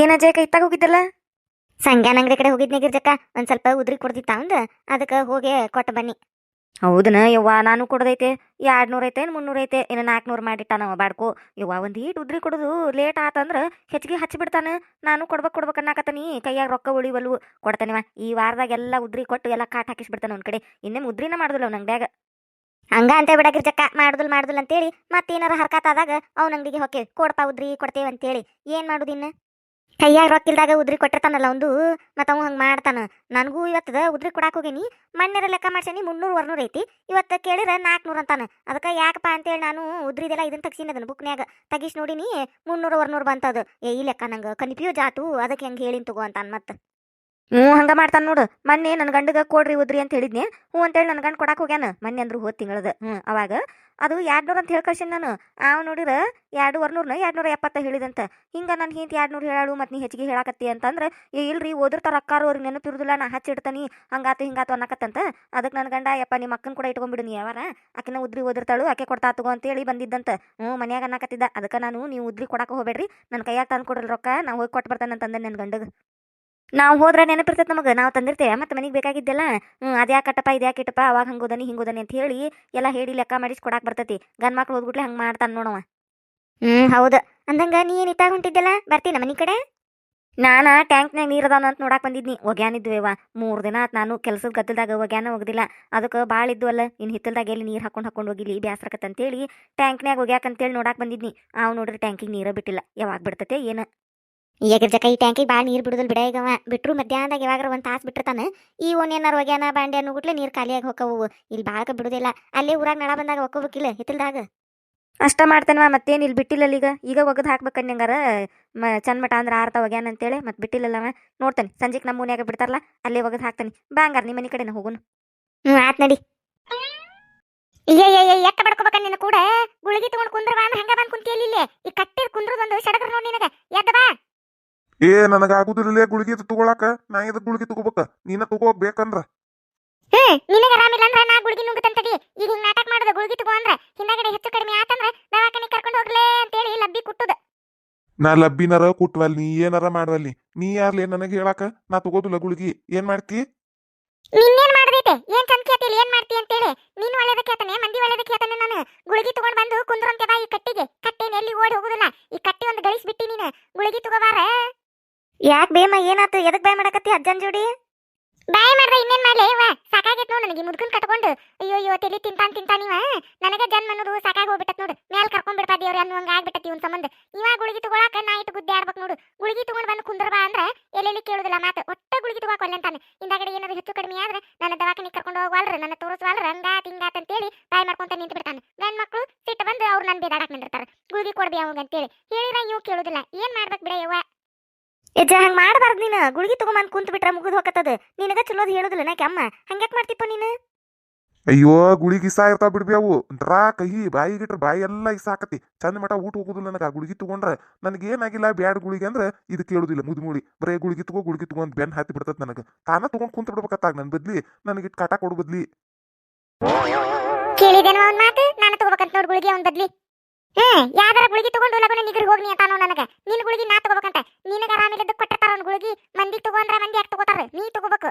ಏನಜ್ಜ ಇತ್ತಾಗ ಹೋಗಿದ್ದಲ್ಲ. ಸಂಗ್ಯಾನ ಅಂಗಡಿ ಕಡೆ ಹೋಗಿದ್ನಿ ಗಿರ್ಜಕ್ಕ. ಒಂದ್ ಸ್ವಲ್ಪ ಉದ್ರಿ ಕೊಡ್ತಿತ್ತ ಅಂದ ಅದಕ್ಕೆ ಹೋಗಿ ಕೊಟ್ಟ ಬನ್ನಿ. ಹೌದನ ಯವ್ವ, ನಾನು ಕೊಡದೈತೆ. 200 ಐತೆ 300 ಐತೆ ಇನ್ನು 400 ಮಾಡಿಟ್ಟಾನವ ಬಾಡ್ಕೋ. ಯವ್ವ ಒಂದ್ ಈಟ್ ಉದ್ರಿ ಕೊಡೋದು ಲೇಟ್ ಆತಂದ್ರ ಹೆಚ್ಚಿಗೆ ಹಚ್ಚಿಬಿಡ್ತಾನ. ನಾನು ಕೊಡ್ಬೇಕು ಅನ್ನಕತ್ತನಿ, ಕೈಯಾಗ ರೊಕ್ಕ ಉಳಿವಲ್ವು. ಕೊಡ್ತಾನಿವ ಈ ವಾರದಾಗ ಎಲ್ಲ ಉದ್ರಿ ಕೊಟ್ಟು ಎಲ್ಲ ಕಾಟ್ ಹಾಕಿಸ್ಬಿಡ್ತಾನ ಒಂದ್ ಕಡೆ. ಇನ್ನೇಮ್ ಉದ್ರಿನ ಮಾಡುದಿಲ್ಲ ಅವ್ನ ಅಂಗಡ್ಯಾಗ. ಹಂಗ ಅಂತ ಬಿಡ ಗಿರ್ಜಕ್ಕ, ಮಾಡುದಿಲ್ಲ ಅಂತೇಳಿ ಮತ್ತೇನಾರ ಹರ್ಕಾತಾದಾಗ ಅವ್ನ ಅಂಗಡಿಗೆ ಹೋಗಿ ಕೊಡ್ಪ ಉದ್ರಿ ಕೊಡ್ತೇವೆ ಅಂತೇಳಿ ಏನ್ ಮಾಡುದಿನ್ನ. ಕೈಯಾಗ ರೊಕ್ಕಿಲ್ದಾಗ ಉದ್ರಿ ಕೊಟ್ಟಿರ್ತಾನಲ್ಲ ಒಂದು, ಮತ್ತ ಅವ್ ಹಂಗ ಮಾಡ್ತಾನ. ನನಗೂ ಇವತ್ತದ ಉದ್ರಿ ಕೊಡಾಕ್ ಹೋಗೇನಿ. ಮಣ್ಣೆರ ಲೆಕ್ಕ ಮಾಡ್ಸೇನಿ 300 400 ಐತಿ. ಇವತ್ತು ಕೇಳಿರ 400 ಅಂತಾನ. ಅದಕ್ಕೆ ಯಾಕಪ್ಪ ಅಂತೇಳಿ ನಾನು ಉದ್ರಿದೆಲ್ಲ ಇದನ್ನ ತಗ್ಸಿನ ಅದನ್ನ ಬುಕ್ನ್ಯಾಗ ತಗಿಸ್ ನೋಡಿನಿ. 300 400 ಬಂತದ. ಈ ಲೆಕ್ಕ ನಂಗೆ ಕನ್ಫ್ಯೂಸ್ ಆತು. ಅದಕ್ಕೆ ಹೆಂಗೆ ಹೇಳಿನ್ ತಗೋ ಅಂತಾನ ಮತ್ತ. ಹಂಗ ಮಾಡ್ತಾನ ನೋಡು. ಮೊನ್ನೆ ನನ್ನ ಗಂಡಗ ಕೊಡ್ರಿ ಉದ್ರಿ ಅಂತ ಹೇಳಿದ್ನೆ. ಅಂತೇಳಿ ನನ್ನ ಗಂಡ ಕೊಡಾಕ್ ಹೋಗ್ಯಾನ ಮೊನ್ನೆ ಅಂದ್ರು ಹೋದ್ ತಿಂಗಳದ. ಅವಾಗ ಅದು 200 ಅಂತ ಹೇಳ್ಕಳ್ಸಿನ್ ನಾನು. ನೋಡಿರ 200 270 ಹೇಳಿದಂತ. ಹಿಂಗ ನಾನು ಹಿಂತ 200 ಹೇಳಾಳು ಮತ್ ನೀ ಹೆಚ್ಚಿಗೆ ಹೇಳಾಕತ್ತಿ ಅಂತಂದ್ರ, ಇಲ್ರಿ ಓದಿರ್ತಾರ ಅಕ್ಕಾರು, ಅವ್ರಿಗೆ ನೆನಪಿರುದಿಲ್ಲ, ನಾ ಹಚ್ಚಿಡ್ತಾನಿ ಹಂಗಾತು ಹಿಂಗಾತು ಅನ್ನಕತ್ತಂತ. ಅದಕ್ಕೆ ನನ್ನ ಗಂಡ ಯಪ್ಪ ನಿಮ್ಮ ಅಕ್ಕನ ಕೂಡ ಇಟ್ಕೊಂಡ್ಬಿಡು ನೀ ಯಾವಾರ, ಆಕಿನ ಉದ್ರಿ ಓದಿರ್ತಾಳು ಆಕೆ ಕೊಡ್ತಾ ತಗೋ ಅಂತೇಳಿ ಬಂದಿದ್ದಂತ. ಮನ್ಯಾಗ ಅನ್ನಕತ್ತಿದ್ದ. ಅದಕ್ಕೆ ನಾನು ನೀವು ಉದ್ರಿ ಕೊಡಾಕ ಹೋಗ್ಬೇಡ್ರಿ, ನನ್ನ ಕೈಯಾಗ ತಂದು ಕೊಡ್ರಿ ರೊಕ್ಕ, ನಾ ಹೋಗಿ ಕೊಟ್ಟು ಬರ್ತಾನಂತಂದೆ ನನ್ನ ಗಂಡಗ. ನಾವು ಹೋದ್ರೆ ನೆನಪಿರ್ತೈತೆ ನಮಗೆ, ನಾವು ತಂದಿರ್ತೇವೆ ಮತ್ತೆ ಮನೆಗೆ ಬೇಕಾಗಿದ್ದೆಲ್ಲ. ಅದ್ಯಾಕಟ್ಟಪ್ಪ ಇದ್ಯಾಕೆ ಇಟ್ಟಪ್ಪ, ಅವಾಗ ಹಂಗೋದನಿ ಹಿಂಗೋದನಿ ಅಂತ ಹೇಳಿ ಎಲ್ಲ ಹೇಳಿ ಲೆಕ್ಕ ಮಾಡಿಸಿ ಕೊಡಾಕ್ ಬರ್ತೈತಿ. ಗಂಡ್ ಮಕ್ಳು ಓದ್ಬಿಟ್ಲೆ ಹಂಗೆ ಮಾಡ್ತಾನೆ ನೋಡವ. ಹೌದು. ಅಂದಂಗ ನೀ ಏನ್ ಇತ್ತಾಗ ಹೊಂಟಿದ್ದೆಲ್ಲ, ಬರ್ತೀನ ಮನಿ ಕಡೆ. ನಾನು ಟ್ಯಾಂಕ್ನಾಗ ನೀರು ಅದಾನ ಅಂತ ನೋಡಾಕ್ ಬಂದಿದ್ನಿ. ಒಗ್ಯಾನಿದ್ವೇವ 3 ದಿನ ಆತ್ ನಾನು ಕೆಲಸದ ಗದ್ದಲ್ದಾಗ ಒಗ್ಯಾನ ಒಗ್ದಿಲ್ಲ. ಅದಕ್ಕೆ ಭಾಳ ಇದ್ವಲ್ಲ, ಇನ್ನು ಹಿತ್ತಲ್ದಾಗ ಎಲ್ಲಿ ನೀರು ಹಾಕೊಂಡು ಹೋಗಿಲಿ ಬ್ಯಾಸ್ರಕತ್ತಂತೇಳಿ ಟ್ಯಾಂಕ್ನಾಗ ಒಗ್ಯಾಕಂತೇಳಿ ನೋಡಾಕ್ ಬಂದಿದ್ನಿ. ನೋಡ್ರಿ ಟ್ಯಾಂಕಿಗೆ ನೀರ ಬಿಟ್ಟಿಲ್ಲ. ಯಾವಾಗ ಬಿಡ್ತತೆ ಏನು. ಈಗ ಜಕ ಈ ಟ್ಯಾಂಕಿಗೆ ಭಾಳ ನೀರು ಬಿಡುದಿಲ್ಲ ಬಿಡ. ಈಗವ ಬಿಟ್ರು ಮಧ್ಯಾಹ್ನದಾಗ ಯಾವಾಗಾರ ಒಂದು ತಾಸು ಬಿಟ್ಟಿರ್ತಾನೆ. ಈ ಓನೇನಾರು ಒಗ್ಯಾನ ಬಾಂಡೆ ಅನ್ನೋಗುಟ್ಲೆ ನೀರು ಖಾಲಿಯಾಗಿ ಹೋಗವು. ಇಲ್ಲಿ ಭಾಳ ಬಿಡುದಿಲ್ಲ. ಅಲ್ಲೇ ಊರಾಗ ನಳ ಬಂದಾಗ ಒಕ್ಕೋಬೇಕಿಲ್ಲ ಹಿತ್ತಲ್ದಾಗ. ಅಷ್ಟ ಮಾಡ್ತೇನವ, ಮತ್ತೇನು ಇಲ್ಲಿ ಬಿಟ್ಟಿಲ್ಲಲ್ಲ. ಈಗ ಒಗದು ಹಾಕ್ಬೇಕನ್ಯಂಗಾರ ಚಂದ ಮಟ ಅಂದ್ರೆ ಆರ್ತ ಒಗ್ಯಾನ ಅಂತೇಳಿ ಮತ್ತೆ ಬಿಟ್ಟಿಲ್ಲಲ್ಲವ. ನೋಡ್ತಾನೆ ಸಂಜೆಗೆ ನಮ್ಮ ಮನ್ಯಾಗ ಬಿಡ್ತಾರಲ್ಲ ಅಲ್ಲೇ ಒಗದು ಹಾಕ್ತಾನೆ. ಬಾಂಗಾರ ನಿಮ್ಮ ಮನೆ ಕಡೆನ ಹೋಗುನು. ಆತ್ ನಡಿ. ಎಟ್ಟ ಬಡ್ಕೋಬೇಕ ನಿನ್ನ ಕೂಡ. ಗುಳಿಗೆ ತಗೊಂಡ್ ಕುಂದ್ರ ಬಾ ಅಂದ್ರೆ ಹಂಗ ಬಂದ್ ಕುಂತಿಯಲ್ಲಿ ಇಲ್ಲೇ ಈ ಕಟ್ಟಿರ್ ಕುಂದ್ರದೊಂದು ಸಡಗರ ನೋಡಿ ನಿನಗ. ಎದ್ದ ಬಾ. ನನಗ ಆಗುದಿಲ್ಲ ಗುಳಿಗೆ ತಗೊಳಕ. ನಾ ಇದ್ ಗುಳಿಗೆ ತಗೋಬೇಕ, ನೀನ ತಗೋಬೇಕಂದ್ರ. ನಿನಗ ಆರಾಮಿಲ್ಲ ಅಂದ್ರ ನಾ ಗುಳಿಗೆ ನುಂಗತಂತಡಿ. ಈಗ ಹಿಂಗ್ ನಾಟಕ ಮಾಡೋದು ಗುಳಿಗೆ ತಗೋ ಅಂದ್ರ ಹಿಂದಾಗಡೆ ಹೆಚ್ಚು ಕಡಿಮೆ ಆತಂದ್ರ ದವಾಖಾನೆ ಕರ್ಕೊಂಡು ಹೋಗ್ಲೇ ಅಂತೇಳಿ ಲಬ್ಬಿ ಕುಟ್ಟುದ. ನಾ ಲಬ್ಬಿನಾರ ಕುಟ್ವಲ್, ನೀ ಏನಾರ ಮಾಡ್ವಲ್ಲಿ. ನೀ ಯಾರ್ಲೇ ನನಗೆ ಹೇಳಾಕ? ನಾ ತಗೋದಿಲ್ಲ ಗುಳಿಗಿ. ಏನ್ ಮಾಡ್ತಿ? ನಿನ್ನೇನ್ ಮಾಡ್ದೈತೆ? ಏನ್ ಚಂದ ಕೇತಿಲ್ಲ ಏನ್ ಮಾಡ್ತಿ ಅಂತೇಳಿ. ನೀನು ಒಳ್ಳೇದಕ್ಕೆ ಕೇತಾನೆ, ಮಂದಿ ಒಳ್ಳೇದಕ್ಕೆ ಕೇತಾನೆ. ನಾನು ಗುಳಿಗೆ ತಗೊಂಡ್ ಬಂದು ಕುಂದ್ರಂತೆ ಬಾ. ಈ ಕಟ್ಟಿಗೆ ಕಟ್ಟೇನೆ ಎಲ್ಲಿ ಓಡಿ ಹೋಗುದಿಲ್ಲ. ಈ ಕಟ್ಟಿ ಒಂದು ಗಳಿಸ್ಬಿಟ್ಟಿ ನೀನು. ಗುಳಿಗೆ ತಗೋಬಾರ. ಯಾಕೆ ಬೇಮ ಏನಾತು? ಎದಕ್ ಬಾಯ್ ಮಾಡಕತ್ತಿ ಅಜ್ಜನ್ ಜೋಡಿ? ಬಾಯ್ ಮಾಡ್ದೆ ಇನ್ನೇನ್ ಮಾಡ್ಲೆ ಇವ. ಸಾಕಾಗೈತ್ ನೋಡು ನನಗೆ ಮುದ್ಕನ್ ಕಟ್ಕೊಂಡು. ಅಯ್ಯೋ ತಲಿ ತಿಂತಾನಿವ. ನನಗೆ ಜನ್ಮ ಅನ್ನೋದು ಸಾಕಾಗಿ ಹೋಗ್ಬಿಟ್ಟತ್ ನೋಡು. ಮೇಲ್ ಕರ್ಕೊಂಡ್ ಬಿಡ್ಬಾ ದೇವ್ರ ಅನ್ನುವಂಗ ಆಗ್ಬಿಟ್ಟತಿ ಇವನ್ ಸಂಬಂಧ. ಇವ ಗುಳಿಗೆ ತಗೊಳಕ ನಾ ಇಟ್ಟು ಗುದ್ದೆ ಆಡ್ಬೇಕು ನೋಡು. ಗುಳಿಗೆ ತಗೊಂಡ್ ಬಂದು ಕುಂದ್ರ ಬಾ ಅಂದ್ರ ಎಲ್ಲೆಲ್ಲಿ ಕೇಳುದಿಲ್ಲ ಮಾತು. ಒಟ್ಟ ಗುಳಿಗೆ ತಗೋಕೊಲ್ಲ ಅಂತಾನೆ. ಹಿಂದಾಗಡೆ ಏನಾದ್ರು ಹೆಚ್ಚು ಕಡಿಮೆ ಆದ್ರೆ ನನ್ನ ದವಾಖಾನೆ ಕರ್ಕೊಂಡು ಹೋಗವಲ್ರ, ನನ್ನ ತೋರಿಸವಲ್ರ, ಹಂಗಾತ್ ಹಿಂಗಾತ್ ಅಂತೇಳಿ ಬಾಯ್ ಮಾಡ್ಕೊಂತ ನಿಂತು ಬಿಡ್ತಾನೆ. ಗಂಡ್ ಮಕ್ಳು ಸಿಟ್ಟು ಬಂದು ಅವ್ರು ನನ್ ಬೇದಾಡಕ್ ನಿಂದಿರ್ತಾರ. ಗುಳಿಗೆ ಕೊಡ್ಬಿ ಅವಂಗ ಅಂತೇಳಿ ಹೇಳಿರ ಇವ್ ಕೇಳುದಿಲ್ಲ. ಏನ್ ಮಾಡ್ಬೇಕು ಬಿಡ ಯವ್ವ. ಎಜ್ಜ ಹಂಗ ಮಾಡಬಾರ್ದು ನೀನು. ಗುಳಿಗೆ ತಗೊಂಬಂದ್ ಕುಂತ್ ಬಿಟ್ರ ಮುಗಿದು ಹೋಗತ್ತದ. ನಿನಗ ಚಲೋದ್ ಹೇಳುದಿಲ್ಲ ನಾಕೆ ಅಮ್ಮ. ಹಂಗ್ಯಾಕ್ ಮಾಡ್ತಿಪ್ಪ ನೀನು? ಅಯ್ಯೋ ಗುಳಿಗಿ ಇಸಾ ಇರ್ತಾವ ಬಿಡ್ಬಿ ಅವು. ಡ್ರಾ ಕಹಿ ಬಾಯಿಗಿಟ್ರ ಬಾಯಿ ಎಲ್ಲ ಇಸಾಕತಿ. ಚಂದ ಮಟ ಊಟ ಹೋಗುದಿಲ್ಲ ನನಗ. ಆ ಗುಳಿಗಿ ತಗೊಂಡ್ರ ನನಗೇನಾಗಿಲ್ಲ. ಬ್ಯಾಡ್ ಗುಳಿಗೆ ಅಂದ್ರೆ ಇದು ಕೇಳುದಿಲ್ಲ. ಮುದುಮುಳಿ ಬರೇ ಗುಳಿಗಿ ತಗೊಂಡ್ ಬೆನ್ ಹತ್ತಿ ಬಿಡ್ತದ ನನಗ. ತಾನ ತಗೊಂಡ್ ಕುಂತ ಬಿಡ್ಬೇಕತ್ತಾಗ ನನ್ ಬದ್ಲಿ. ನನಗಿಟ್ ಕಾಟ ಕೊಡು ಬದ್ಲಿ. ಕೇಳಿದೇನೋ ಅವ್ನ ಮಾತು. ನಾನು ತಗೋಬೇಕಂತ ನೋಡ್ ಗುಳಿಗೆ ಅವ್ನ ಬದ್ಲಿ. ಯಾವ್ದಾರ ಗುಳಿಗೆ ತಗೊಂಡು ಲಗನ ನಿಗ್ರಿ ಹೋಗ್ನಿ ಅಂತಾನೋ ನನಗ. ನಿನ್ ಗುಳಿಗೆ ನಾ ತಗೋಬೇಕಂತ. ನಿನಗ ಆರಾಮಿಲ್ಲದ ಕೊಟ್ಟಿರ್ತಾರ ಅವ್ನ ಗುಳಿಗಿ. ಮಂದಿ ತಗೊಂಡ್ರ ಮಂದಿ ಯಾಕೆ ತಗೋತಾರ? ನೀ ತಗೋಬೇಕು.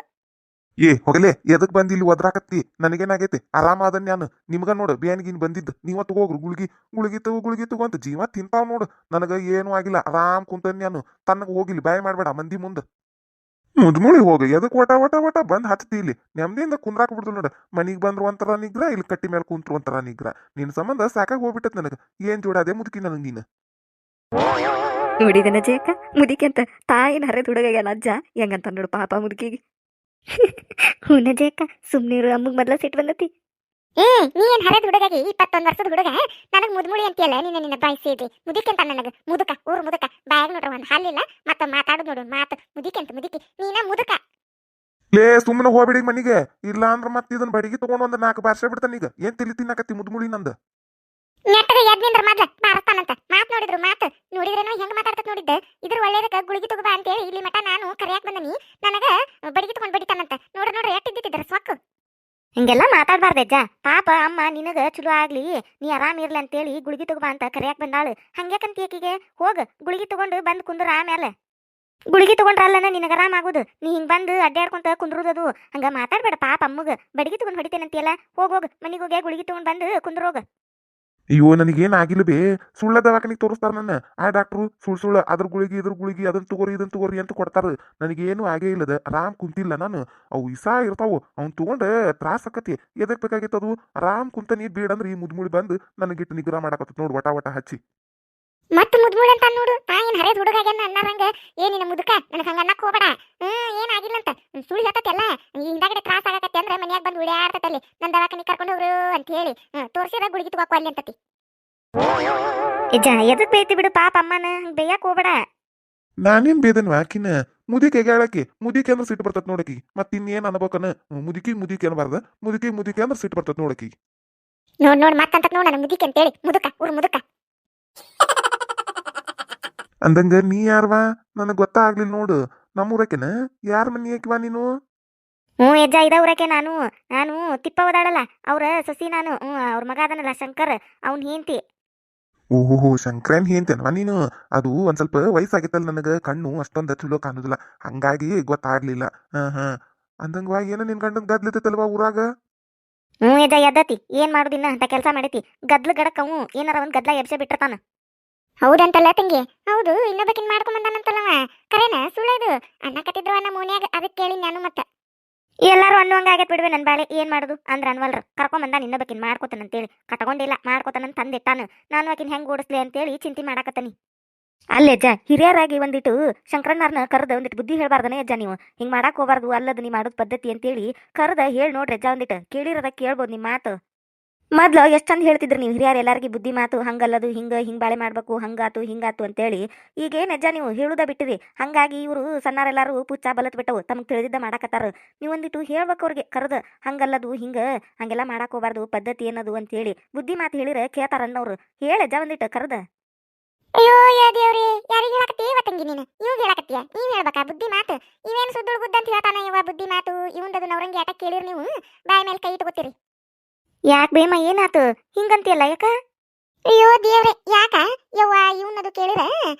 ಹೋಗಲೇ ಎದಕ್ ಬಂದಿ ಇಲ್ಲಿ ಒದ್ರಾಕತ್ತಿ? ನನಗೇನಾಗೈತಿ? ಆರಾಮ ಅದನ್ ನಾನು. ನಿಮ್ಗ ನೋಡು ಬೇನ್ಗಿನ್ ಬಂದಿದ್ದು. ನೀವ ತಗೋಗ್ರು ಗುಳಿಗಿ ತಗೋ ಅಂತ ಜೀವ ತಿಂತಾವ್ ನೋಡು. ನನಗ ಏನೂ ಆಗಿಲ್ಲ. ಆರಾಮ್ ಕುಂತನ್ ನಾನು. ತನ್ನಗ ಹೋಗಿಲಿ ಬಾಯ್ ಮಾಡ್ಬೇಡ ಮಂದಿ ಮುಂದ. ಮುದ್ಮುಳಿ ಹೋಗ ಎದಕ್ ವಟ ಬಂದ್ ಹತ್ತಿ ಇಲ್ಲಿ. ನೆಮ್ಮದಿಯಿಂದ ಕುಂದ್ರಾಕ್ ಬಿಡ್ದು ನೋಡ. ಮನಿಗ್ ಬಂದ್ರು ಒಂಥರ ನಿಗ್ರ, ಇಲ್ಲಿ ಕಟ್ಟಿ ಮೇಲೆ ಕುಂತ್ರು ಒಂಥರ ನಿಗ್ರ. ನಿನ್ ಸಂಬಂಧ ಸಾಕಾಗಿ ಹೋಗ್ಬಿಟ್ಟತ್ ನನಗ. ಏನ್ ಜೋಡ ಅದೇ ಮುದುಕಿ ನನಗ್ ನೀನು. ನೋಡಿದನ ಜೇಕ ಮುದಿಕೆ ಅಂತ ತಾಯಿನ ಹರಿದ ಹುಡುಗ ಅಜ್ಜ ಹೆಂಗಂತ ನೋಡು ಪಾಪ ಮುದುಕಿಗೆ. ಹುನ ಜೇಕ ಸುಮ್ನಿರು. ಅಮ್ಮಗ್ ಮೊದ್ಲ ಸಿಟ್ಟು ಬಂದತಿ. ನೀ ಏನ್ ಹರಿದ ಹುಡುಗಾಗಿ 21 ವರ್ಷದ ಹುಡುಗ ನನಗ್ ಮುದ್ಮುಳಿ ಅಂತೀಯಲ್ಲ. ನಿನ್ನ ಬಾಯಿ ಸೇದಿ ಮುದಿಕೆ ಅಂತ ನನಗ. ಮುದುಕ ಊರ್ ಮುದುಕ. ಬಾಯಾಗ ನೋಡ್ರ ಒಂದ್ ಹಾಲಿಲ್ಲ. ಮತ್ತ ಮಾತಾಡುದು ನೋಡು ಮಾತು. ಮುದಿಕೆ ಅಂತ ಮುದಿಕೆ ನೀನ ಮುದುಕ. ಲೇ ಸುಮ್ಮನೆ ಹೋಗ್ಬಿಡಿ ಮನಿಗೆ. ಇಲ್ಲ ಅಂದ್ರ ಮತ್ ಇದನ್ ಬಡಿಗೆ ತಗೊಂಡ್ ಒಂದ್ 4 ಬಾರ್ಸೆ ಬಿಡ್ತಾನ. ಈಗ ಏನ್ ತಿಳಿ ತಿನ್ನಕತ್ತಿ ಮುದ್ಮುಳಿ ನಂದ. ನೆಟ್ಟಗ ಎದ್ ನಿಂದ್ರ ಮೊದ್ಲ ಬಾರಸ್ತಾನಂತ. ಮಾತ್ ನೋಡಿದ್ರು ಮಾತು ನೋಡಿದ್ರೇನೋ ಹೆಂಗ್ ಮಾತಾಡ್ತತ್ ನೋಡಿದ್ದೆ. ಇದ್ರ ಒಳ್ಳೇದಕ್ಕ ಗುಳಿಗೆ ತಗೋಬಾ ಅಂತೇಳಿ ಇಲ್ಲಿ ಮಟ ನಾನು ಕರಿಯಾಕ್ ಬಂದನಿ. ನನಗ ಬಡಿಗೆ ತಗೊಂಡ್ ಬಡಿತಾನಂತ. ನೋಡ್ರಿ ಎಟ್ಟಿದ್ದಿದ್ರ ಸ್ವಕ್. ಹಿಂಗೆಲ್ಲ ಮಾತಾಡ್ಬಾರ್ದಜ್ಜ. ಪಾಪ ಅಮ್ಮ ನಿನಗ ಚಲೋ ಆಗ್ಲಿ, ನೀ ಆರಾಮ್ ಇರ್ಲಿ ಅಂತೇಳಿ ಗುಳಿಗೆ ತಗೋಬಾ ಅಂತ ಕರಿಯಾಕ್ ಬಂದಾಳು. ಹಂಗ್ಯಾಕಂತ ಏಕಿಗೆ ಹೋಗ ಗುಳಿಗೆ ತಗೊಂಡು ಬಂದ್ ಕುಂದ್ರ ಆಮೇಲೆ. ಗುಳಿಗೆ ತಗೊಂಡ್ರಲ್ಲನ ನಿನಗೆ ಆರಾಮ ಆಗೋದು. ನೀ ಹಿಂಗ್ ಬಂದು ಅಡ್ಡಾಡ್ಕೊಂತ ಕುಂದ್ರೋದದು ಹಂಗ ಮಾತಾಡ್ಬೇಡ ಪಾಪ ಅಮ್ಮಗ. ಬಡಿಗೆ ತಗೊಂಡ್ ಹೊಡಿತೇನಂತಿಯಲ್ಲ, ಹೋಗ್ ಮನಿಗೆ ಹೋಗಿ ಗುಳಿಗೆ ತಗೊಂಡ್ ಬಂದು ಕುಂದ್ರೋಗ. ಅಯ್ಯೋ ನನಗೇನ್ ಆಗಿಲ್ಲ ಬೇ, ಸುಳ್ಳ ದವಾಖಾನಿಗೆ ತೋರಿಸ್ತಾರ ನನ್ನ ಆ ಡಾಕ್ಟ್ರು. ಸುಳ್ಳ ಅದ್ರ ಗುಳಿಗೆ ಇದ್ರ ಗುಳಿಗೆ ಅದನ್ನ ತಗೋರಿ ಇದನ್ನ ತಗೋರಿ ಅಂತ ಕೊಡ್ತಾರ. ನನಗೇನು ಆಗೇ ಇಲ್ಲದ ಆರಾಮ್ ಕುಂತಿಲ್ಲ ನಾನು. ಅವು ಇಸಾ ಇರ್ತಾವು, ಅವ್ನ್ ತಗೊಂಡ ತ್ರಾಸ ಆಕತಿ. ಎದಕ್ ಬೇಕಾಗಿತ್ತು ಅದು? ಆರಾಮ್ ಕುಂತ ನೀ ಬೇಡಂದ್ರೆ ಈ ಮುದ್ಮುಳಿ ಬಂದು ನನಗಿಟ್ಟು ನಿಗ್ರಹ ಮಾಡಾಕತ್ತ ನೋಡು, ವಟ ವಟ ಹಚ್ಚಿ. ಮತ್ ಮುದ್ಮುಳ ಅಂತ ನೋಡು. ನಾ ಏನ್ ಹರೇದ್ ಹುಡುಗಾಗ್ಯಾನ ಅನ್ನಾರಂಗ. ಏನಿನ ಮುದುಕ ನನಗೆ ಹಂಗ ಅನ್ನಕ್ ಹೋಗ್ಬೇಡ. ಏನಾಗಿಲ್ಲ ಅಂತ ಸುಳ್ಳು ಹೇಳ್ತಲ್ಲ. ಹಿಂದಾಗಡೆ ತ್ರಾಸ ಆಗತ್ತೆ ಅಂದ್ರೆ ಮನ್ಯಾಗ ಬಂದು ಉಳಿಯಾಡ್ತಲ್ಲಿ ನನ್ನ ದವಾಖಾನಿ ಕರ್ಕೊಂಡು ಹೋಗ್ರು ಅಂತ ಹೇಳಿ ತೋರ್ಸಿರ ಗುಳಿಗೆ ತಗೋಕೋ ಅಲ್ಲಿ ಅಂತತಿ. ಇಜ್ಜ ಎದಕ್ ಬೇಯ್ತಿ ಬಿಡು ಪಾಪ ಅಮ್ಮನ, ಹಂಗ್ ಬೇಯಕ್ ಹೋಗ್ಬೇಡ. ನಾನೇನ್ ಬೇದನ್ವಾ ಆಕಿನ? ಮುದಿಕೆ ಹೇಳಾಕಿ ಮುದಿಕೆ ಅಂದ್ರೆ ಸಿಟ್ಟು ಬರ್ತತ್ ನೋಡಕಿ. ಮತ್ ಇನ್ನೇನ್ ಅನ್ಬೇಕನ? ಮುದಿಕೆ ಅನ್ಬಾರ್ದ, ಮುದಿಕೆ ಅಂದ್ರೆ ಸಿಟ್ಟು ಬರ್ತತ್ ನೋಡಕಿ. ನೋಡ್ ಮತ್ತಂತ ನೋಡ ನನ್ನ ಮುದಿಕೆ ಅಂತೇಳಿ. ಮುದುಕ ಊರ್ ಮುದುಕ. ಅಂದಂಗ ನೀ ಯಾರ್ವಾ? ನನಗ್ ಗೊತ್ತಾಗ್ಲಿಲ್ಲ ನೋಡು. ನಮ್ಮೂರಕೆನ? ಯಾರ ಮನಿ ಆಕಿವಾ ನೀನು? ಯಜ್ಜ ಇದ ಊರಕ್ಕೆ ನಾನು ನಾನು ತಿಪ್ಪವದಾಳಲ್ಲ ಅವ್ರ ಸಸಿ ನಾನು. ಅವ್ರ ಮಗ ಅದನಲ್ಲ ಶಂಕರ್, ಅವ್ನ್ ಹೆಂಡ್ತಿ. ಓಹೋ ಶಂಕರನ್ ಹೇಂತೇನ್ವಾ ನೀನು? ಅದು ಒಂದ್ ಸ್ವಲ್ಪ ವಯಸ್ಸಾಗಿತ್ತಲ್ಲ, ನನಗ ಕಣ್ಣು ಅಷ್ಟೊಂದ ಚಲೋ ಕಾಣುದಿಲ್ಲ, ಹಂಗಾಗಿ ಗೊತ್ತಾಗ್ಲಿಲ್ಲ. ಹಾ ಅಂದಂಗವಾ ಏನ ನಿನ್ ಗಂಡನ್ ಗದ್ಲಿತ್ತಲ್ವಾ ಊರಾಗ? ಯಜ್ಜ ಎದ್ದತಿ ಏನ್ ಮಾಡುದಿನ್ನ ಅಂತ ಕೆಲಸ ಮಾಡೈತಿ. ಗದ್ಲ ಗಡಕ್ ಅವು ಏನಾರ ಒಂದ್ ಗದ್ಲ ಎಬ್ಸೆ ಬಿಟ್ಟಿರ್ತಾನ. ಹೌದಂತಲ್ಲ ತಂಗಿ. ಹೌದು, ಇನ್ನೊಬ್ಬಕಿನ್ ಮಾಡ್ಕೊಂಡ್ ಬಂದಾನಂತಲ್ಲವ. ಕರೇನ ಸುಳ್ಳು ಇದು? ಅನ್ನಕತ್ತಿದ್ರು ನಮ್ಮ ಮನ್ಯಾಗ, ಅದಕ್ಕೆ ಕೇಳಿ ನಾನು ಮತ್ತ. ಎಲ್ಲಾರು ಅನ್ನುವಂಗ ಆಗೈತ್ ಬಿಡ್ವೆ ನನ್ ಬಾಳೆ. ಏನ್ ಮಾಡುದು ಅಂದ್ರ ಅನ್ವಲ್ರ. ಕರ್ಕೊಂಡ್ ಬಂದ ಇನ್ನೊಬ್ಬಕಿನ್ ಮಾಡ್ಕೋತಾನಂತೇಳಿ. ಕಟ್ಕೊಂಡಿಲ್ಲ, ಮಾಡ್ಕೋತಾನಂತ ತಂದಿಟ್ಟಾನು. ನಾನು ಆಕಿನ್ ಹೆಂಗ್ ಓಡಿಸ್ಲಿ ಅಂತೇಳಿ ಚಿಂತೆ ಮಾಡಾಕತ್ತನಿ. ಅಲ್ಲೆಜ್ಜ ಹಿರಿಯರಾಗಿ ಒಂದಿಟ್ಟು ಶಂಕರಣ್ಣರ್ನ ಕರೆದ ಒಂದಿಟ್ಟು ಬುದ್ಧಿ ಹೇಳ್ಬಾರ್ದನೆ ಅಜ್ಜ ನೀವು. ಹಿಂಗ್ ಮಾಡಾಕ್ ಹೋಗ್ಬಾರ್ದು, ಅಲ್ಲದ ನೀ ಮಾಡೋದ್ ಪದ್ಧತಿ ಅಂತೇಳಿ ಕರೆದ ಹೇಳ್ ನೋಡ್ರಿ ಅಜ್ಜ. ಒಂದಿಟ್ಟು ಕೇಳಿರದ ಕೇಳ್ಬೋದು ನಿಮ್ ಮಾತು. ಮೊದ್ಲು ಎಷ್ಟ್ ಚಂದ ಹೇಳ್ತಿದ್ರಿ ನೀವು ಹಿರಿಯರ್ ಎಲ್ಲಾರ್ಗಿ ಬುದ್ಧಿ ಮಾತು. ಹಂಗಲ್ಲದು ಹಿಂಗ್ ಬಾಳೆ ಮಾಡ್ಬೇಕು, ಹಂಗಾತು ಹಿಂಗಾತು ಅಂತೇಳಿ. ಈಗೇನ್ ಅಜ್ಜ ನೀವು ಹೇಳುದ ಬಿಟ್ಟಿರಿ. ಹಂಗಾಗಿ ಇವರು ಸಣ್ಣಾರೆಲ್ಲಾರು ಪುಚ್ಚ ಬಲತ್ ಬಿಟ್ಟವು, ತಮಗ್ ತಿಳಿದಿದ್ದ ಮಾಡಾಕತ್ತಾರ. ನೀವು ಒಂದಿಟ್ಟು ಹೇಳ್ಬೇಕು ಅವ್ರಿಗೆ ಕರೆದ. ಹಂಗಲ್ಲದು ಹಂಗೆಲ್ಲ ಮಾಡಾಕ್ ಹೋಗ್ಬಾರ್ದು, ಪದ್ಧತಿ ಏನದು ಅಂತೇಳಿ ಬುದ್ಧಿ ಮಾತು ಹೇಳಿರ ಕೇಳ್ತಾರ ಅನ್ನೋರು. ಹೇಳಜ್ಜ ಒಂದಿಟ್ಟು ಕರೆದ. ಅಯ್ಯೋ ಯಾ ದೇವ್ರಿ, ಯಾರಿಗೆ ಹೇಳಕತ್ತಿ ತಂಗಿ ನೀನು? ಇವ್ ಹೇಳಕತ್ತೀಯ? ನೀವ್ ಹೇಳ್ಬೇಕಾ ಬುದ್ಧಿ ಮಾತು? ಇವೇನು ಸುದ್ದುಳು ಗುದ್ದ ಅಂತ ಹೇಳ್ತಾನ ಇವ ಬುದ್ಧಿ ಮಾತು. ಇವಂದದು ನವರಂಗಿ ಆಟ ಕೇಳಿರಿ ನೀವು, ಬಾಯ ಮೇಲೆ ಕೈ ಇಟ್ಕೋತೀರಿ. ಯಾಕೆ ಬೇಮ ಏನಾತು ಹಿಂಗಂತಿಯಲ್ಲ ಯಾಕ? ಅಯ್ಯೋ ದೇವ್ರೆ, ಯಾಕ ಯವ್ವ ಇವನದು ಕೇಳಿರ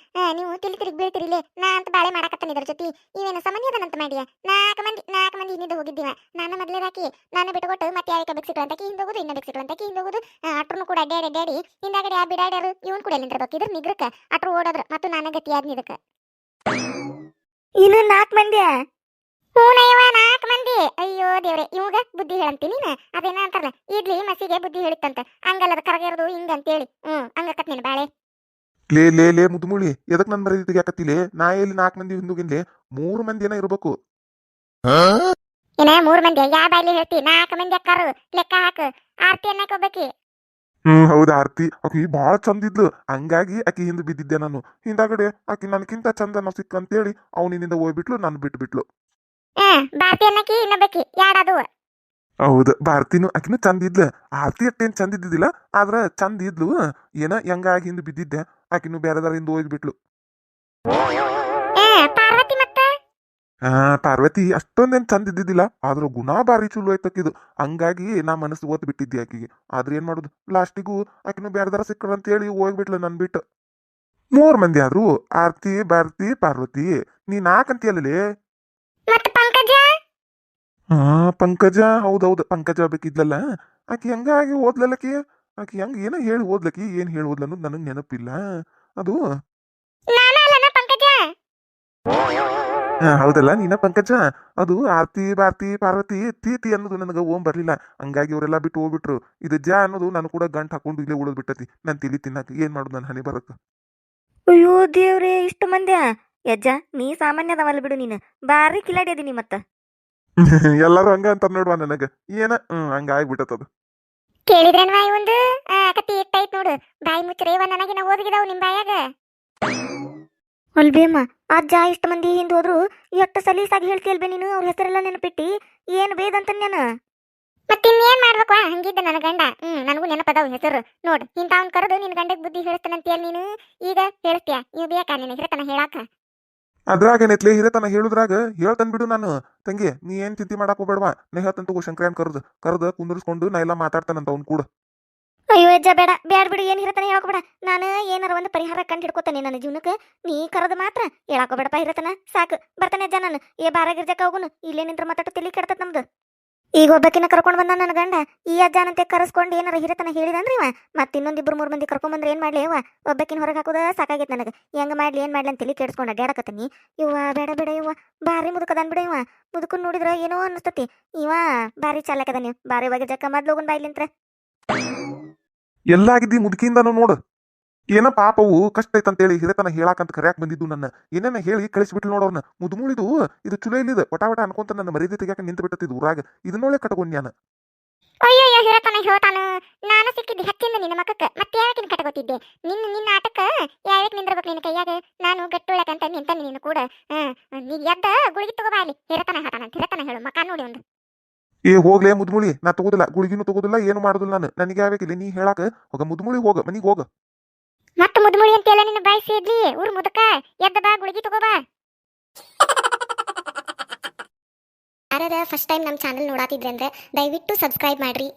ನೀವು ತಿರುಗಿ ಬೀಳ್ತಿರಿಲೇ. ನಾ ಅಂತ ಬಾಳೆ ಮಾಡಕತ್ತಾನ ಇದ್ರ ಜೊತೆ. ಇವೇನು ಸಾಮಾನ್ಯ ಅದನಂತ ಮಾಡಿಯ? ನಾಲ್ಕು ಮಂದಿ ಹಿಂದೆ ಹೋಗಿದ್ದೀವ. ನಾನು ಮೊದ್ಲೇದಾಕಿ ನಾನು ಬಿಟ್ಕೊಟ್ಟು ಮತ್ತೆ ಯಾಕೆ ಬೆಕ್ಸಿಗಳಂತಕಿ ಹಿಂದೆ ಹೋಗುದು, ಇನ್ನ ಬೆಕ್ಸಿಗಳಂತಕಿ ಹಿಂದೆ ಹೋಗುದು. ಅಟ್ರನು ಕೂಡ ಅಡ್ಡಾಡಿ ಹಿಂದಾಗಡೆ ಆ ಬಿಡಾಡ್ಯಾರು ಇವನ್ ಕೂಡ ನಿಂತಿರ್ಬೇಕು. ಇದ್ರ ನಿಗ್ರಕ ಅಟ್ರು ಓಡೋದ್ರ ಮತ್ತು ನಾನು ಗತಿ ಆದ್ನಿ ಇದಕ್ಕೆ. ಇನ್ನು 4 ಮಂದಿ? ಹೂನಯ್ಯವ 4 ಮಂದಿ. ಅಯ್ಯೋ ದೇವ್ರೆ, ಇವಾಗ ಬುದ್ಧಿ ಹೇಳಂತೀನಿ ನೀನು. ಅದೇನ ಅಂತಾರಲ್ಲ, ಇಡ್ಲಿ ಮಸಿಗೆ ಬುದ್ಧಿ ಹೇಳಿತ್ತಂತ. ಹಂಗಲ್ಲದ ಕರಗಿರೋದು ಹಿಂಗಂತೇಳಿ. ಹಂಗಕತ್ ನೀನು ಬಾಳೆ. ಲೇ ಮುದ್ಮುಳಿ, ಎದಕ್ ನನ್ ಬರೀ ತೆಗಿಯಾಕತ್ತಿಲೆ? ನಾ ಎಲ್ಲಿ 4 ಮಂದಿ ಹಿಂದೋಗಿನ್ಲೆ? 3 ಮಂದಿ ಏನ ಇರ್ಬೇಕು. ಏನ 3 ಮಂದಿ? ಯಾ ಬಾಯ್ಲಿ ಹೇಳ್ತಿ? 4 ಮಂದಿ ಅಕ್ಕಾರು ಲೆಕ್ಕ ಹಾಕು. ಆರ್ತಿ ಅನ್ನಕ್ಕೆ ಹೋಗ್ಬೇಕಿ. ಹೌದಾ ಆರ್ತಿ. ಆಕಿ ಬಾಳ ಚಂದ ಇದ್ಲು, ಹಂಗಾಗಿ ಆಕಿ ಹಿಂದ್ ಬಿದ್ದಿದ್ದೆ ನಾನು. ಹಿಂದಾಗಡೆ ಆಕಿ ನನ್ಕಿಂತ ಚಂದ ನಾವು ಸಿಕ್ಕಂತೇಳಿ ಅವನಿಂದ ಹೋಗ್ಬಿಟ್ಲು, ನಾನು ಬಿಟ್ಬಿಟ್ಲು. ಬಾರ್ತಿ ಅನ್ನಕಿ ಇನ್ನೊಬ್ಬಕಿ ಯಾಡದು? ಹೌದು ಭಾರತಿನು ಆಕಿನು ಚಂದ ಇದ್ಲ. ಆರ್ತಿ ಅಟ್ಟೇನ್ ಚಂದ ಇದ್ದಿದ್ದಿಲ್ಲ, ಆದ್ರ ಚಂದ ಇದ್ಲು. ಏನ ಹೆಂಗಾಗಿ ಹಿಂದ್ ಬಿದ್ದಿದ್ದೆ, ಆಕಿನು ಬೇರೆದಾರ ಹಿಂದ್ ಹೋಗ್ಬಿಟ್ಲು. ಪಾರ್ವತಿ ಮತ್ತ? ಪಾರ್ವತಿ ಅಷ್ಟೊಂದೇನ್ ಚಂದ ಇದ್ದಿದ್ದಿಲ್ಲ, ಆದ್ರ ಗುಣ ಬಾರಿ ಚಲೋ ಐತಕಿದು. ಹಂಗಾಗಿ ನಾ ಮನಸ್ಸು ಓದ್ ಬಿಟ್ಟಿದ್ದೆ ಆಕಿಗೆ. ಆದ್ರ ಏನ್ ಮಾಡುದು, ಲಾಸ್ಟಿಗೂ ಆಕಿನು ಬೇರೆದಾರ ಸಿಕ್ಕಳ ಅಂತ ಹೇಳಿ ಹೋಗ್ಬಿಟ್ಲು ನನ್ ಬಿಟ್ಟು. 3 ಮಂದಿ ಆದ್ರು, ಆರ್ತಿ ಭಾರತಿ ಪಾರ್ವತಿ. ನೀ 4 ಅಂತೀಯಲ್ಲೇ. ಮತ್ತ ಪಂಕಜ? ಪಂಕಜ ಹೌದೌದು, ಪಂಕಜ ಬೇಕಿದ್ಲಲ್ಲ. ಆಕಿ ಹಂಗಾಗಿ ಓದ್ಲಲ್ಲಕಿ. ಆಕಿ ಹೆಂಗ ಏನ ಹೇಳಿ ಓದ್ಲಕಿ, ಏನ್ ಹೇಳಿ ಓದ್ಲ ಅನ್ನೋದು ನನಗ್ ನೆನಪಿಲ್ಲ. ಅದು ನಾನಲ್ಲನ ಪಂಕಜ? ಹೌದಲ್ಲ, ನೀನ ಪಂಕಜ. ಅದು ಆರ್ತಿ ಭಾರತಿ ಪಾರ್ವತಿ ತೀತಿ ಅನ್ನೋದು ನನಗ ಓಂ ಬರ್ಲಿಲ್ಲ, ಹಂಗಾಗಿ ಅವರೆಲ್ಲಾ ಬಿಟ್ಟು ಹೋಗ್ಬಿಟ್ರು. ಇದು ಜ ಅನ್ನೋದು ನಾನು ಕೂಡ ಗಂಟ್ ಹಾಕೊಂಡು ಇಲ್ಲೇ ಉಳಿದ್ ಬಿಟ್ಟತಿ. ನನ್ ತಿಳಿ ತಿನ್ನಾಕ ಏನ್ ಮಾಡುದು ನನ್ನ ಹನಿ ಬರತ್ತ. ಅಯ್ಯೋ ದೇವ್ರೆ, ಇಷ್ಟು ಮಂದ್ಯ? ಯಜ್ಜ ನೀ ಸಾಮಾನ್ಯದವಲ್ಲ ಬಿಡು, ನೀನು ಬಾರಿ ಕಿಲಾಡಿ ಅದೀನಿ ಮತ್ತ. ಎಲ್ಲಾರು ಹಂಗ ಅಂತಾರ ನೋಡ್ವಾ ನನಗ. ಏನ ಹಂಗ ಆಗ್ಬಿಟ್ಟದ. ಕೇಳಿದ್ರೇನ್ವಾ ಇವಂದು ಕತ್ತಿ ಇಟ್ಟೈತ್ ನೋಡು. ಬಾಯಿ ಮುಚ್ಚರೇವ, ನನಗಿನ ಓದಿಗಿದಾವ್ ನಿಮ್ ಬಾಯಾಗ. ಅಲ್ಬೇಮ್ಮ ಅಜ್ಜ ಇಷ್ಟು ಮಂದಿ ಹಿಂದ್ ಹೋದ್ರು ಎಷ್ಟು ಸಲೀಸಾಗಿ ಹೇಳ್ತಿಯಲ್ಬೆ ನೀನು. ಅವ್ರ ಹೆಸರೆಲ್ಲ ನೆನಪಿಟ್ಟಿ ಏನ್ ಬೇದಂತ ನಾನು. ಮತ್ತಿನ್ನೇನ್ ಮಾಡ್ಬೇಕು? ಹಂಗಿದ್ದ ನನ್ನ ಗಂಡ. ನನಗೂ ನೆನಪದಾವ್ ಹೆಸರು. ನೋಡ್ ಇಂಥವ್ನ್ ಕರೆದು ನಿನ್ ಗಂಡಗ್ ಬುದ್ಧಿ ಹೇಳ್ತಾನಂತೀಯ ನೀನು. ಈಗ ಹೇಳ್ತೀಯ? ಇವ್ ಬೇಕಾ ನಿನ್ ಹಿರತನ ಹೇಳಾಕ? ಅದ್ರಾಗೇನೈತ್ಲೆ ಹಿರೇತನ ಹೇಳುದ್ರಾಗ ಹೇಳ್ತನ್ ಬಿಡು ನಾನು. ತಂಗಿ ನೀ ಏನ್ ಚಿಂತೆ ಮಾಡಾಕ್ ಹೋಗ್ಬೇಡವಾ. ನಾ ಹೇಳ್ತಂತ ಶಂಕರನ್ ಕರ್ದ ಕುಂದರ್ಸ್ಕೊಂಡು ನಾ ಎಲ್ಲಾ ಮಾತಾಡ್ತಾನಂತ ಅವ್ನ್ ಕೂಡ. ಅಯ್ಯೋ ಅಜ್ಜ ಬೇಡ ಬ್ಯಾಡ್ ಬಿಡು ಏನು ಇರತ್ತಾನೆ ಹೇಳಕೋಬೇಡ ನಾನು ಏನಾರ ಒಂದು ಪರಿಹಾರ ಕಂಡು ಹಿಡ್ಕೋತಾನೆ ನನ್ನ ಜೀವನಕ್ಕೆ ನೀ ಕರೆದು ಮಾತ್ರ ಹೇಳಕೋಬೇಡಪ್ಪ ಇರತನ ಸಾಕು ಬರ್ತಾನೆ ಅಜ್ಜ ನಾನು ಬಾರಾಗಿರ್ಜಕ್ಕ ಹೋಗುನು ಇಲ್ಲೇ ನಿಂತ್ರ ಮಾತಾಟ್ಟು ತಲೆ ಕೆಡ್ತತ್ ನಮ್ದು ಈಗ ಒಬ್ಬಕಿನ ಕರ್ಕೊಂಡು ಬಂದ ನನ್ನ ಗಂಡ ಈ ಅಜ್ಜನಂತೆ ಕರೆಸ್ಕೊಂಡು ಏನಾರ ಹಿರತನ ಹೇಳಿದಂದ್ರಿ ಇವ ಮತ್ತೆ ಇನ್ನೊಂದಿಬ್ರು 3 ಮಂದಿ ಕರ್ಕೊಂಬಂದ್ರೆ ಏನ್ ಮಾಡ್ಲಿ ಇವ ಒಬ್ಬಕಿನ ಹೊರಗೆ ಹಾಕೋದ ಸಾಕಾಗೈತೆ ನನಗೆ ಹೆಂಗ ಮಾಡ್ಲಿ ಏನ್ ಮಾಡ್ಲಿ ಅಂತ ತಲೆ ಕೆಡ್ಸ್ಕೊಂಡು ಅಡ್ಯಾಡಕತ್ತೀನಿ ಇವ ಬೇಡ ಬೇಡ ಇವ ಬಾರಿ ಮುದುಕದನ್ ಬಿಡ ಇವ ಮುದುಕನ್ ನೋಡಿದ್ರ ಏನೋ ಅನಿಸ್ತತಿ ಇವ ಬಾರಿ ಚಾಲಕದ ನೀವು ಬಾರಿ ಒಳಗೆ ಜಕ್ಕ ಮೊದ್ಲು ಬಾಯ್ಲಿಂತ್ರ ಎಲ್ಲಾಗಿದ್ದಿ ಮುದುಕಿಂದನು ನೋಡು ಏನ ಪಾಪವು ಕಷ್ಟ ಐತಂತೇಳಿ ಹಿರೇತನ ಹೇಳಾಕಂತ ಕರ್ಯಾಕ್ ಬಂದಿದ್ದು ನನ್ನ ಏನೇನ ಹೇಳಿ ಕಳಿಸ್ಬಿಟ್ಲು ನೋಡೋರ್ನ ಮುದುಮುಳಿದು ಇದು ಚುಲೋ ಇಲ್ಲಿದೆ ವಟ ಅನ್ಕೊಂತ ನನ್ನ ಮರ್ಯಾದೆ ತೆಗಿಯಾಕ ನಿಂತು ಬಿಟ್ಟತಿದ್ ಊರಾಗ ಇದನ್ನೊಳ್ಳೆ ಕಟ್ಕೊಂಡ್ ನಾನು ಅಯ್ಯೋ ಹೇಳ್ತಾನ ಹೇಳ್ತಾನು ನಾನು ಸಿಕ್ಕಿದ್ದೆ ಹತ್ತಿಂದ ನಿನ್ನ ಮಕ್ಕಕ್ಕ ಮತ್ತೆ ಯಾಕೆ ಕಟಗೊತ್ತಿದ್ದೆ ನಿನ್ನ ಆಟಕ್ಕ ಯಾವ್ಯಾಕೆ ನಿಂದಿರ್ಬೇಕು ನಿನ್ನ ಕೈಯಾಗ ನಾನು ಗಟ್ಟುಳಕಂತ ನಿಂತಾನೆ ನೀನು ಕೂಡ ನೀ ಎದ್ದ ಗುಳಿಗೆ ತಗೋಬಾ ಅಲ್ಲಿ ಹಿರತನ ಹೇಳ್ತಾನ ಹಿರತನ ಹೇಳು ಮಕ್ಕ ನೋಡಿ ಒಂದು ಏ ಹೋಗ್ಲೇ ಮುದುಮುಳಿ ನಾ ತಗೋದಿಲ್ಲ ಗುಳಿಗಿನೂ ತಗೋದಿಲ್ಲ ಏನು ಮಾಡುದಿಲ್ಲ ನಾನು ನನಗೆ ಯಾವ್ಯಾಕಿಲ್ಲ ನೀ ಹೇಳಾಕ ಹೋಗ ಮುದುಮುಳಿ ಹೋಗ ಮನಿಗ್ ಹೋಗ ಮತ್ತೆ ಮುದುಮುಳಿ ಅಂತೆಲ್ಲ ನಿನ್ನ ಬಾಯಿ ಸೇದ್ಲಿ ಊರ್ ಮುದಕ ಎದ್ದ ಬಾ ಗುಳಿಗೆ ತಗೋಬಾ ಯಾರ ಫಸ್ಟ್ ಟೈಮ್ ನಮ್ಮ ಚಾನಲ್ ನೋಡಾತಿದ್ರೆ ಅಂದ್ರೆ ದಯವಿಟ್ಟು ಸಬ್ಸ್ಕ್ರೈಬ್ ಮಾಡ್ರಿ